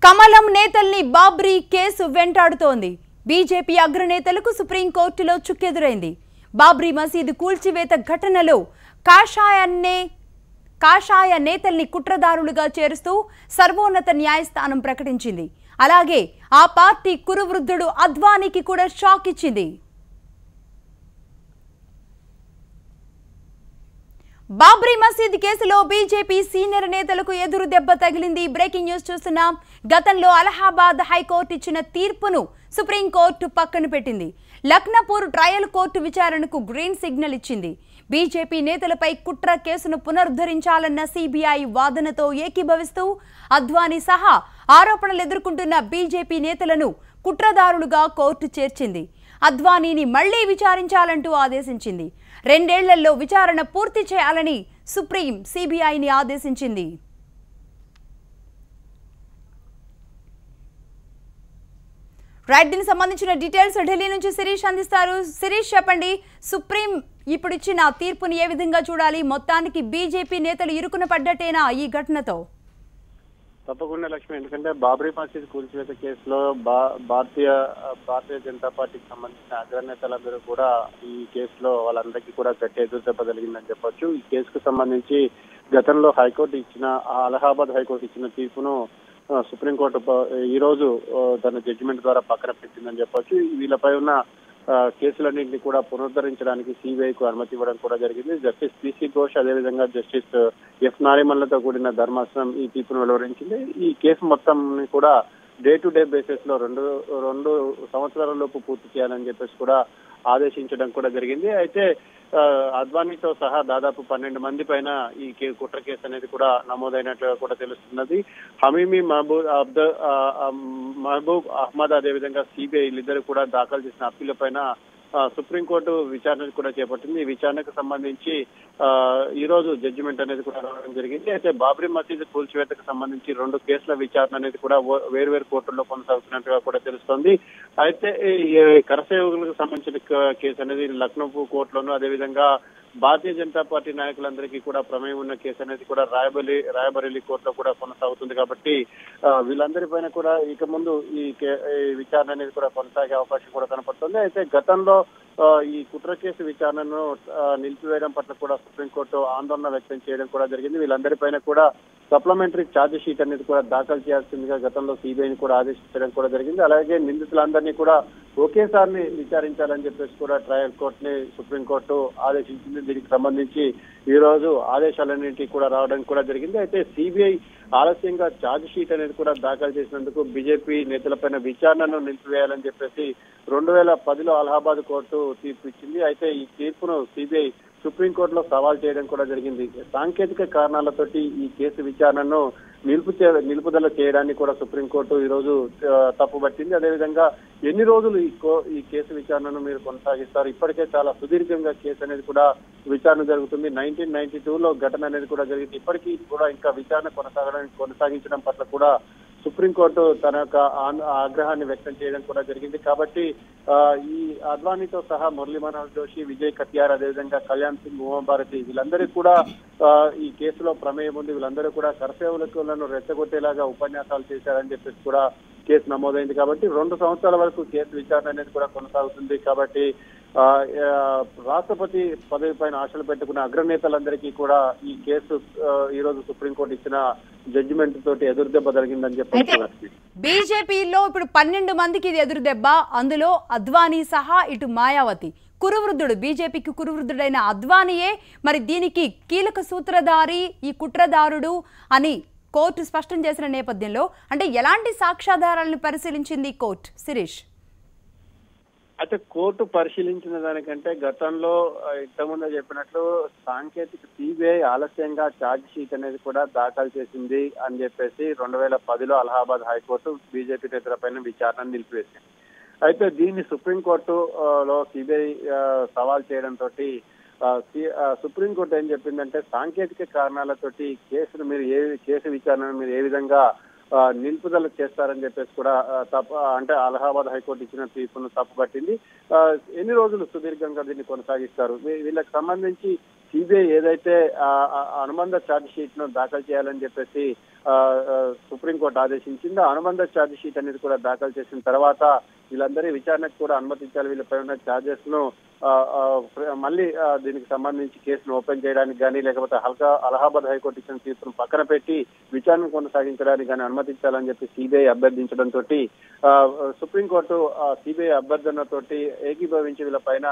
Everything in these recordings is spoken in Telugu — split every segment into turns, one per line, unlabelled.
కమలం నేతల్ని బాబ్రీ కేసు వెంటాడుతోంది. బీజేపీ అగ్రనేతలకు సుప్రీంకోర్టులో చుక్కెదురైంది. బాబ్రీ మసీదు కూల్చివేత ఘటనలో కాషాయ నేతల్ని కుట్రదారులుగా చేరుస్తూ సర్వోన్నత న్యాయస్థానం ప్రకటించింది. అలాగే ఆ పార్టీ కురువృద్ధుడు అద్వానీకి కూడా షాక్ ఇచ్చింది. బాబ్రీ మసీద్ కేసులో బీజేపీ సీనియర్ నేతలకు ఎదురు దెబ్బ తగిలింది. బ్రేకింగ్ న్యూస్ చూస్తున్నాం. గతంలో అలహాబాద్ హైకోర్టు ఇచ్చిన తీర్పును సుప్రీంకోర్టు పక్కన పెట్టింది. లక్నపూర్ ట్రయల్ కోర్టు విచారణకు గ్రీన్ సిగ్నల్ ఇచ్చింది. బీజేపీ నేతలపై కుట్ర కేసును పునరుద్ధరించాలన్న సిబిఐ వాదనతో ఏకీభవిస్తూ అద్వానీ సహా ఆరోపణలు ఎదుర్కొంటున్న బీజేపీ నేతలను కుట్రదారులుగా కోర్టు చేర్చింది. అద్వానీని మళ్లీ విచారించాలంటూ ఆదేశించింది. 2 ఏళ్లలో విచారణ పూర్తి చేయాలని సుప్రీం సిబిఐని ఆదేశించింది. దీనికి సంబంధించిన డీటెయిల్స్ ఢిల్లీ నుంచి శిరీష్ అందిస్తారు. శిరీష్, చెప్పండి, సుప్రీం ఇప్పుడు ఇచ్చిన తీర్పుని ఏ విధంగా చూడాలి? మొత్తానికి బీజేపీ నేతలు ఇరుకున పడ్డట్టేనా ఈ ఘటనతో?
తప్పకుండా లక్ష్మి, ఎందుకంటే బాబ్రీ మసీద్ కూల్చివేత కేసులో భారతీయ జనతా పార్టీకి సంబంధించిన అగ్రనేతలందరూ కూడా ఈ కేసులో వాళ్ళందరికీ కూడా గట్టి ఎదురు దెబ్బ కలిగిందని చెప్పొచ్చు. ఈ కేసుకు సంబంధించి గతంలో హైకోర్టు ఇచ్చిన అలహాబాద్ హైకోర్టు ఇచ్చిన తీర్పును సుప్రీంకోర్టు ఈ రోజు తన జడ్జిమెంట్ ద్వారా పక్కన పెట్టిందని చెప్పొచ్చు. వీళ్ళపై ఉన్న కేసులన్నింటినీ కూడా పునరుద్ధరించడానికి సిబిఐకు అనుమతి ఇవ్వడం కూడా జరిగింది. జస్టిస్ పిసి ఘోష్, అదేవిధంగా జస్టిస్ ఎఫ్ నారిమన్లతో కూడిన ధర్మాసనం ఈ తీర్పును వెలువరించింది. ఈ కేసు మొత్తం కూడా డే టు డే బేసిస్ లో రెండు సంవత్సరాల లోపు పూర్తి చేయాలని చెప్పేసి కూడా ఆదేశించడం కూడా జరిగింది. అయితే అద్వానీతో సహా దాదాపు 12 మంది పైన ఈ కుట్ర కేసు అనేది కూడా నమోదైనట్లుగా కూడా తెలుస్తున్నది. హమీమి మహబూబ్ అహ్మద్, అదేవిధంగా సిబిఐ వీళ్ళిద్దరు కూడా దాఖలు చేసిన అప్పీల పైన సుప్రీంకోర్టు విచారణ కూడా చేపట్టింది. ఈ విచారణకు సంబంధించి ఈ రోజు జడ్జిమెంట్ అనేది కూడా రావడం జరిగింది. అయితే బాబ్రీ మసీద్ కూల్చివేతకు సంబంధించి 2 కేసుల విచారణ అనేది కూడా వేరువేరు కోర్టుల్లో కొనసాగుతున్నట్టుగా కూడా తెలుస్తోంది. అయితే కరసేవకులకు సంబంధించిన కేసు అనేది లక్నో కోర్టులోను, అదేవిధంగా భారతీయ జనతా పార్టీ నాయకులందరికీ కూడా ప్రమేయం ఉన్న కేసు అనేది కూడా రాయబరేలీ కోర్టులో కూడా కొనసాగుతుంది. కాబట్టి వీళ్ళందరిపైన కూడా ఇక ముందు ఈ విచారణ అనేది కూడా కొనసాగే అవకాశం కూడా కనపడుతుంది. అయితే గతంలో ఈ కుట్ర కేసు విచారణను నిలిపివేయడం పట్ల కూడా సుప్రీంకోర్టు ఆందోళన వ్యక్తం చేయడం కూడా జరిగింది. వీళ్ళందరిపైన కూడా సప్లిమెంటరీ ఛార్జ్ షీట్ అనేది కూడా దాఖలు చేయాల్సిందిగా గతంలో సిబిఐని కూడా ఆదేశించడం కూడా జరిగింది. అలాగే నిందితులందరినీ కూడా ఒకేసారి విచారించాలని చెప్పేసి కూడా ట్రయల్ కోర్టుని సుప్రీంకోర్టు ఆదేశించింది. దీనికి సంబంధించి ఈ రోజు ఆదేశాలన్నింటినీ కూడా రావడం కూడా జరిగింది. అయితే సిబిఐ ఆలస్యంగా ఛార్జ్ షీట్ అనేది కూడా దాఖలు చేసినందుకు బీజేపీ నేతలపైన విచారణను నిలిపివేయాలని చెప్పేసి 2010లో అలహాబాద్ కోర్టు తీర్పు ఇచ్చింది. అయితే ఈ తీర్పును సిబిఐ సుప్రీంకోర్టులో సవాల్ చేయడం కూడా జరిగింది. సాంకేతిక కారణాలతోటి ఈ కేసు విచారణను నిలుపుదల చేయడాన్ని కూడా సుప్రీంకోర్టు ఈ రోజు తప్పుబట్టింది. అదేవిధంగా ఎన్ని రోజులు ఈ కేసు విచారణను మీరు కొనసాగిస్తారు? ఇప్పటికే చాలా సుదీర్ఘంగా కేసు అనేది కూడా విచారణ జరుగుతుంది. 1992లో ఘటన అనేది కూడా జరిగింది. ఇప్పటికీ కూడా ఇంకా విచారణ కొనసాగించడం పట్ల కూడా సుప్రీంకోర్టు తన యొక్క ఆగ్రహాన్ని వ్యక్తం చేయడం కూడా జరిగింది. కాబట్టి ఈ అద్వానీతో సహా మురళీ మనోహర్ జోషి, విజయ్ కటియార్, అదేవిధంగా కళ్యాణ్ సింగ్, ఉమా భారతి వీళ్ళందరికీ కూడా ఈ కేసులో ప్రమేయం ఉంది. వీళ్ళందరూ కూడా కరసేవకులను రెచ్చగొట్టేలాగా ఉపన్యాసాలు చేశారని చెప్పేసి కూడా కేసు నమోదైంది. కాబట్టి 2 సంవత్సరాల వరకు కేసు విచారణ అనేది కూడా కొనసాగుతుంది. కాబట్టి రాష్ట్రపతి పదవి పైన ఆశలు పెట్టుకున్న అగ్రనేతలందరికీ కూడా ఈ కేసు ఈ రోజు సుప్రీంకోర్టు ఇచ్చిన జడ్జిమెంట్ తోటి ఎదురుదెబ్బ జరిగిందని చెప్పి
బీజేపీలో ఇప్పుడు 12 మందికి ఇది ఎదురుదెబ్బ. అందులో అద్వానీ సహా ఇటు మాయావతి కురువృద్ధుడు, బీజేపీకి కురువృద్ధుడైన అద్వానీయే మరి దీనికి కీలక సూత్రధారి, ఈ కుట్రదారుడు అని కోర్టు స్పష్టం చేసిన నేపథ్యంలో అంటే ఎలాంటి సాక్ష్యాధారాలను పరిశీలించింది కోర్టు? శిరీష్,
అయితే కోర్టు పరిశీలించిన దానికంటే గతంలో ఇంతకుముందు చెప్పినట్లు సాంకేతిక సిబిఐ ఆలస్యంగా ఛార్జ్ షీట్ అనేది కూడా దాఖలు చేసింది అని చెప్పేసి 2010లో అలహాబాద్ హైకోర్టు బీజేపీ నేతలపైన విచారణ నిలిపివేసింది. అయితే దీన్ని సుప్రీంకోర్టులో సిబిఐ సవాల్ చేయడంతో సుప్రీంకోర్టు ఏం చెప్పిందంటే సాంకేతిక కారణాలతోటి కేసు విచారణను మీరు ఏ విధంగా నిలుపుదల చేస్తారని చెప్పేసి కూడా అంటే అలహాబాద్ హైకోర్టు ఇచ్చిన తీర్పును తప్పుపట్టింది. ఎన్ని రోజులు సుదీర్ఘంగా దీన్ని కొనసాగిస్తారు? వీళ్ళకి సంబంధించి సిబిఐ ఏదైతే అనుబంధ ఛార్జ్ షీట్ ను దాఖలు చేయాలని చెప్పేసి సుప్రీంకోర్టు ఆదేశించింది. అనుబంధ ఛార్జ్ షీట్ అనేది కూడా దాఖలు చేసిన తర్వాత వీళ్ళందరి విచారణకు కూడా అనుమతించాలి. వీళ్ళపై ఉన్న ఛార్జెస్ ను మళ్ళీ దీనికి సంబంధించి కేసును ఓపెన్ చేయడానికి కానీ లేకపోతే అలహాబాద్ హైకోర్టు ఇచ్చిన తీర్పును పక్కన పెట్టి విచారణ కొనసాగించడానికి కానీ అనుమతించాలని చెప్పి సిబిఐ అభ్యర్థించడంతో సుప్రీంకోర్టు సిబిఐ అభ్యర్థనతో ఏకీభవించి వీళ్ళపైన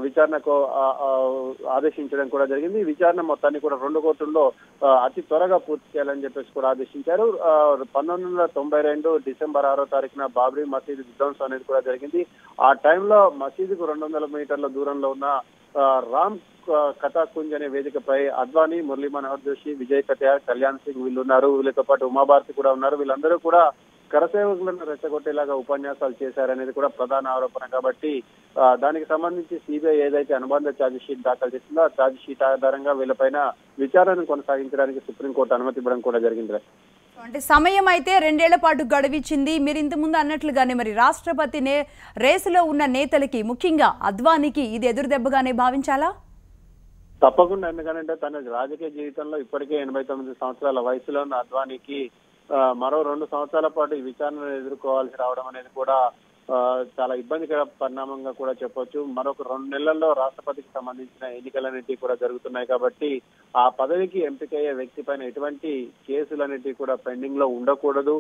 విచారణకు ఆదేశించడం కూడా జరిగింది. ఈ విచారణ మొత్తాన్ని కూడా 2 కోర్టుల్లో అతి త్వరగా పూర్తి చేయాలని చెప్పేసి కూడా ఆదేశించారు. 1992 డిసెంబర్ 6వ తారీఖున బాబ్రీ మసీదు విధ్వంసం అనేది కూడా జరిగింది. ఆ టైంలో మసీదుకు 200 మీటర్ల దూరంలో ఉన్న రామ్ కథాకుంజ్ అనే వేదికపై అద్వానీ, మురళీ మనోహర్ జోషి, విజయ్ కటియార్, కళ్యాణ్ సింగ్ వీళ్ళు ఉన్నారు. వీళ్ళతో పాటు ఉమాభారతి కూడా ఉన్నారు. వీళ్ళందరూ కూడా కరసేవకులను రెచ్చగొట్టేలాగా ఉపన్యాసాలు చేశారనేది కూడా ప్రధాన ఆరోపణ. కాబట్టి దానికి సంబంధించి సిబిఐ ఏదైతే అనుబంధ ఛార్జ్ షీట్ దాఖలు చేసిందో ఆ ఛార్జ్ షీట్ ఆధారంగా వీళ్ళపైన విచారణను కొనసాగించడానికి సుప్రీంకోర్టు అనుమతి ఇవ్వడం కూడా జరిగింది.
అంటే సమయం అయితే 2 ఏళ్ల పాటు గడువిచ్చింది. మీరు ఇంతకుముందు అన్నట్లుగానే మరి రాష్ట్రపతినే రేసులో ఉన్న నేతలకి ముఖ్యంగా అద్వానీకి ఇది ఎదురు దెబ్బగానే భావించాలా?
తప్పకుండా. ఎందుకంటే తన రాజకీయ జీవితంలో ఇప్పటికే 89 సంవత్సరాల వయసులో ఉన్న అద్వానీకి మరో 2 సంవత్సరాల పాటు ఈ విచారణను ఎదుర్కోవాల్సి రావడం అనేది కూడా చాలా ఇబ్బందికర పరిణామంగా కూడా చెప్పొచ్చు. మరొక 2 నెలల్లో రాష్ట్రపతికి సంబంధించిన ఎన్నికలన్నింటినీ కూడా జరుగుతున్నాయి. కాబట్టి ఆ పదవికి ఎంపికయ్యే వ్యక్తి పైన ఎటువంటి కేసులన్నింటినీ కూడా పెండింగ్ లో ఉండకూడదు.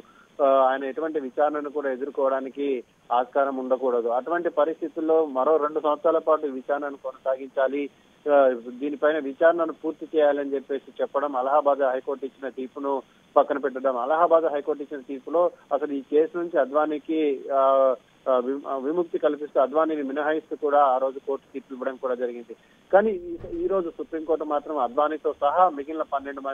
ఆయన ఎటువంటి విచారణను కూడా ఎదుర్కోవడానికి ఆస్కారం ఉండకూడదు. అటువంటి పరిస్థితుల్లో మరో 2 సంవత్సరాల పాటు విచారణను కొనసాగించాలి, దీనిపైన విచారణను పూర్తి చేయాలని చెప్పేసి చెప్పడం, అలహాబాద్ హైకోర్టు ఇచ్చిన తీర్పును పక్కన పెట్టడం. అలహాబాద్ హైకోర్టు ఇచ్చిన తీర్పులో అసలు ఈ కేసు నుంచి అద్వానీకి విముక్తి కల్పిస్తూ అద్వానీని మినహాయిస్తూ కూడా ఆ రోజు కోర్టు తీర్పు ఇవ్వడం కూడా జరిగింది. కానీ ఈ రోజు సుప్రీంకోర్టు మాత్రం అద్వానీతో సహా మిగిలిన 13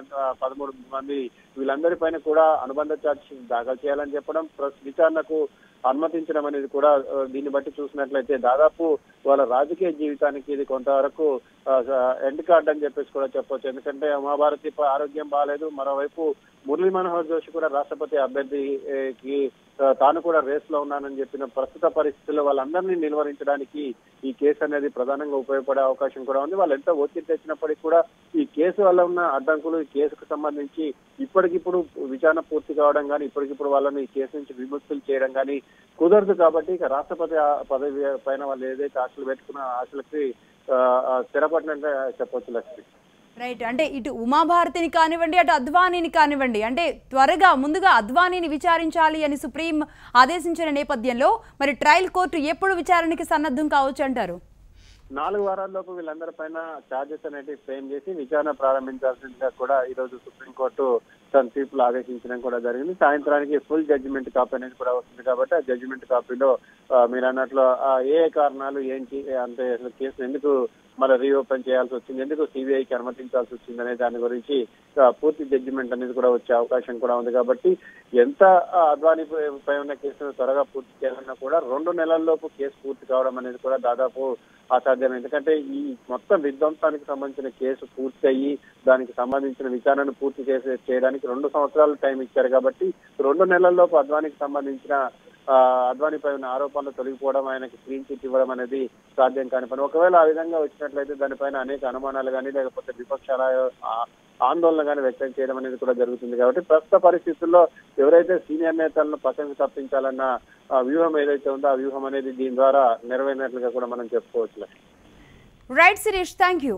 మంది వీళ్ళందరిపైన కూడా అనుబంధ ఛార్జ్ దాఖలు చేయాలని చెప్పడం, విచారణకు అనుమతించడం అనేది కూడా దీన్ని బట్టి చూసినట్లయితే దాదాపు వాళ్ళ రాజకీయ జీవితానికి ఇది కొంతవరకు ఎండ్ కార్డ్ అని చెప్పేసి కూడా చెప్పొచ్చు. ఎందుకంటే ఉమాభారతి ఆరోగ్యం బాగాలేదు. మరోవైపు మురళీ మనోహర్ జోషి కూడా రాష్ట్రపతి అభ్యర్థికి తాను కూడా రేస్ లో ఉన్నానని చెప్పిన ప్రస్తుత పరిస్థితుల్లో వాళ్ళందరినీ నిలువరించడానికి ఈ కేసు అనేది ప్రధానంగా ఉపయోగపడే అవకాశం కూడా ఉంది. వాళ్ళు ఎంత ఒత్తిడి తెచ్చినప్పటికీ కూడా ఈ కేసు వల్ల ఉన్న అడ్డంకులు, ఈ కేసుకు సంబంధించి ఇప్పటికిప్పుడు విచారణ పూర్తి కావడం కానీ ఇప్పటికిప్పుడు వాళ్ళని ఈ కేసు నుంచి విముక్తులు చేయడం కానీ కుదరదు. కాబట్టి ఇక రాష్ట్రపతి పదవి పైన వాళ్ళు ఏదైతే ఆశలు పెట్టుకున్న ఆశలకి స్థిరపడినట్టే చెప్పొచ్చు లక్ష్మి.
రైట్. అంటే ఇటు ఉమాభారతిని కానివ్వండి, అటు అద్వానీని కానివ్వండి, అంటే ముందుగా అద్వానీని విచారించాలి అని సుప్రీం ఆదేశించిన నేపథ్యంలో మరి ట్రయల్ కోర్టు ఎప్పుడు విచారణకి సన్నద్ధం కావచ్చు అంటారు?
4 వారాల్లోపు వీళ్ళందరిపైన ఛార్జెస్ అనేవి ఫ్రేమ్ చేసి విచారణ ప్రారంభించాల్సిందిగా కూడా ఈ రోజు సుప్రీంకోర్టు తన తీర్పులు ఆదేశించడం కూడా జరిగింది. సాయంత్రానికి ఫుల్ జడ్జిమెంట్ కాపీ అనేది కూడా వస్తుంది. కాబట్టి ఆ జడ్జిమెంట్ కాపీలో మీరు అన్నట్లు ఏ కారణాలు ఏంటి అంటే కేసును ఎందుకు మరి రీఓపెన్ చేయాల్సి వచ్చింది, ఎందుకు సిబిఐకి అనుమతించాల్సి వచ్చింది అనే దాని గురించి పూర్తి జడ్జిమెంట్ అనేది కూడా వచ్చే అవకాశం కూడా ఉంది. కాబట్టి ఎంత అద్వానీ పై ఉన్న కేసును త్వరగా పూర్తి చేయాలన్నా కూడా 2 నెలల్లోపు కేసు పూర్తి కావడం అనేది కూడా దాదాపు అసాధ్యం. ఎందుకంటే ఈ మొత్తం విధ్వంసానికి సంబంధించిన కేసు పూర్తి అయ్యి దానికి సంబంధించిన విచారణను పూర్తి చేయడానికి 2 సంవత్సరాలు టైం ఇచ్చారు. కాబట్టి 2 నెలల్లోపు అద్వానీకి సంబంధించిన అద్వానీపై ఉన్న ఆరోపణలు తొలగిపోవడం, ఆయనకి క్లీన్ చిట్ ఇవ్వడం అనేది సాధ్యం కాని పని. ఒకవేళ ఆ విధంగా వచ్చినట్లయితే దానిపైన అనేక అనుమానాలు కానీ లేకపోతే విపక్షాల ఆందోళన కానీ వ్యక్తం చేయడం అనేది కూడా జరుగుతుంది. కాబట్టి ప్రస్తుత పరిస్థితుల్లో ఎవరైతే సీనియర్ నేతలను పక్కకు తప్పించాలన్న వ్యూహం ఏదైతే ఉందో ఆ వ్యూహం అనేది దీని ద్వారా నెరవేరినట్లుగా కూడా మనం చెప్పుకోవచ్చు.
Right Shirish, thank you.